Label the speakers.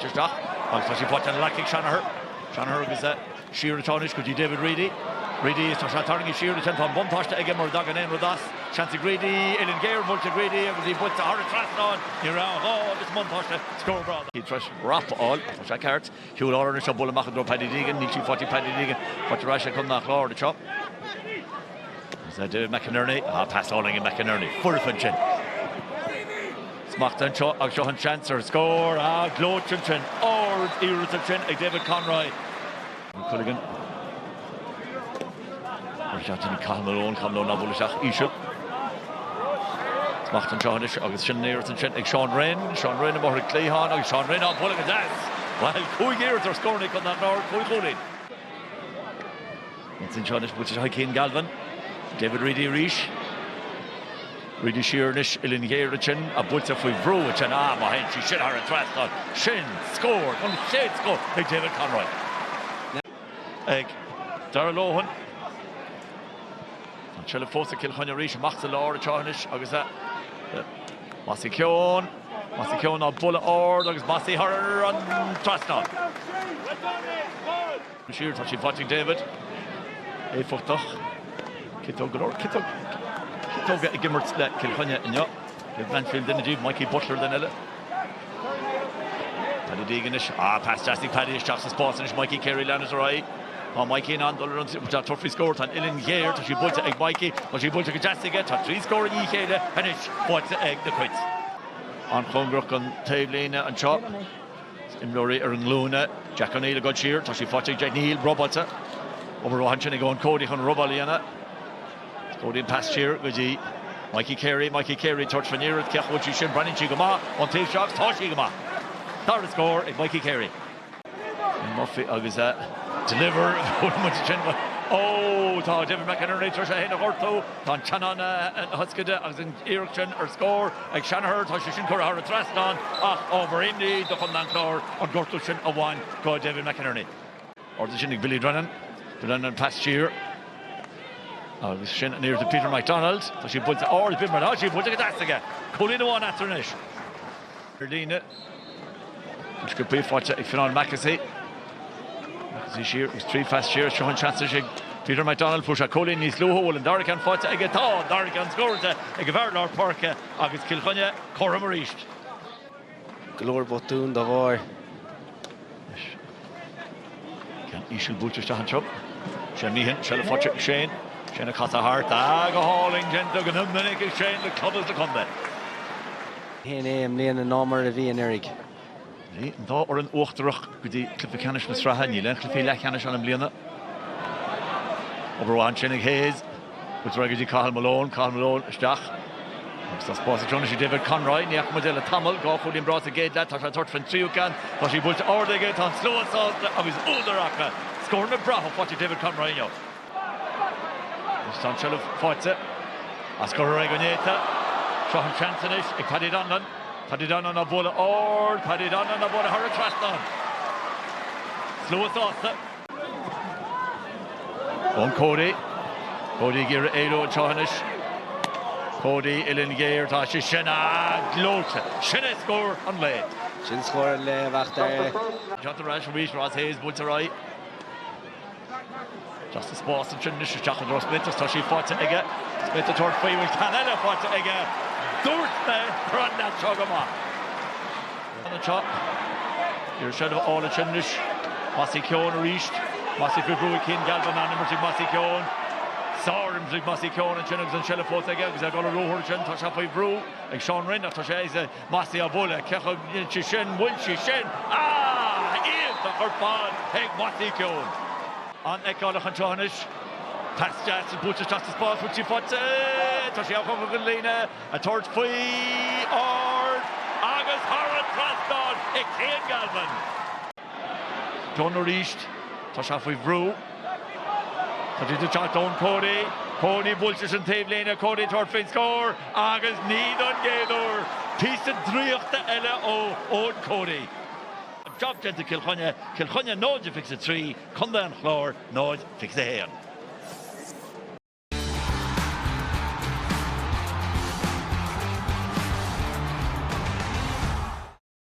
Speaker 1: Stach. Agus she put an lacking Chainnigh-0-23 agus sheer atonish could you David Reedy. Reedy is targeting sheer the 10 from one touch to again more dog and in with us. Chancy Greedy, Ellen Gare, Multi Greedy, and he puts the hard thrust on. You're out. Oh, this one touch to score brother. He tries wrap all. Check cards. Hugh Lauren is a bull and drop Paddy Deegan. Nichi 40 Paddy Deegan. But the Russia come knock Lord the chop. Is that David McInerney? Pass all in McInerney. Full function. Smacht and shot. Johan Chancer score. Glochin or Irritation. David Conroy. Culligan. Jatini Clár-0-21 na bhulaiseach Isha. Smacht an Seanish agus sin Neirton sin ag Sean Roinn a mór Cléhan agus Sean Roinn an bhula go das. Well, cúig éirt ar scórnaí chun an náir cúig chónaí. It's in Seanish bute Cill Galvin. David Reedy Rish. Reedy Sheernish Ellen Gare sin a bute faoi bhrú sin má hen si sin ar an trastal. Sin score an shade score ag David Conroy. Ag Dara Lohan. Cill fósa Kilkenny Rish macht the Lord Chainnigh agus Massey Keown a bulla ord agus Massey her an trasna. Sheer touching fighting David. Fuchtach. Kitog get gimmert let Kilkenny in ya. Blanfield in the deep Mikey Butler then elle. Paddy Deeganish pass Jasty Paddy is Jackson Spórt and Mikey Carey Landers right. Mikey and runs with a trophy score on Ellen Gare to she built egg Mikey, but she built a Jasty get a 3 score in Ikeda and it's what's the egg the quits. On Congrock on Tablina and Chop. In Lori and Luna, Jack O'Neill got cheer, to she fought Chainnigh Robota. Over Rohanchini going Cody on Robaliana. Cody pass cheer with Mikey Carey touch for near it, Kechwochi Shin Brannin Chigama on tape shots, Toshigama. Third score at Mikey Carey. And Murphy agus deliver David McInerney tries to hit a horto on Shannon and Huskida as in Ericsson or score like Chainnigh Toshishin Kura Traston over Indy the Fundanclor or Gortushin a one go David McInerney or the Shinnig Billy Drennan past cheer Shin near to Peter McDonald so she puts all the Bimmer she puts it that's again Colin one after Nish Erdina which could be for Final Mackesy this year was 3 fast shears Sean Chancellor Peter McDonald push a Colin Nis Luho and Darican fights again Darican scores a Gavarlar Park agus Kilkenny Cora Marisht
Speaker 2: Glor Botún da bhar
Speaker 1: Can Ishil Butcher Stahan Chub Shanihan Shell Fotch Shane Shane a Casa Hart go hauling Duggan Humnick Shane the club is the combat
Speaker 2: Hén léana an námar a bhí an Eric
Speaker 1: Da or an ochterach go dtí Clifficanis na Sraith le Cliffi Lechanis an bliana. Over one Chainnigh Hayes, with Reggie Call-Malone Stach. Das Spórt Jonas David Conroy, Niach Modella Tamil, go for the brought the gate that touch from Triucan, but he put all the gate on slow assault of his older Raka. Scoring a bravo for David Conroy. Sanchel fights it. Ascor Regoneta, Sean Chancellor, Paddy Donlan. Paddy Donlan on a bola or Paddy Donlan on a bola her Traston. Slow assault. On Cody Gere Edo Chainnigh. Cody Ellen Gare Tashi Shena Glote. Shena score on late.
Speaker 2: Sin score le Babhta.
Speaker 1: Jonathan Rash Reach Ross Hayes Bulterai. Just the Spórt and Chainnigh Chachan Ross Smith Tashi fights it again. Smith the third free with Canada fights it again. Dorthe run that Chogama. On the top. You're shed of all the Chainnigh. Massey Keown reached. Massey Buaicphointí Galvin and Emerson Massey Keown. Sorry, Massey Keown and Chainnigh and Shellafos again because they're going to roll her chin. Tasha Fai Brew. And Sean Roinn. Tasha is Massey Abola. Kecha Chishin. Wilshi Shin. Ian the hurt ball. Hey, Massey Keown. On Ekalach and Chainnigh. Pass Jackson. Butcher just the spot. Which she fought. Tasha Alcogalina. A third free. Or Agus Harrod Traston. Cill Galvin. Donor reached. Tasha Fai Brew. Tasha to chat down Cody Bulchers and Tablina. Cody third free score. Agus need on Gaylor. Piece of Driochta Ella O Cody. Job to Kilkenny. Kilkenny nod to fix the 3. Come down floor. Nod fix the hand.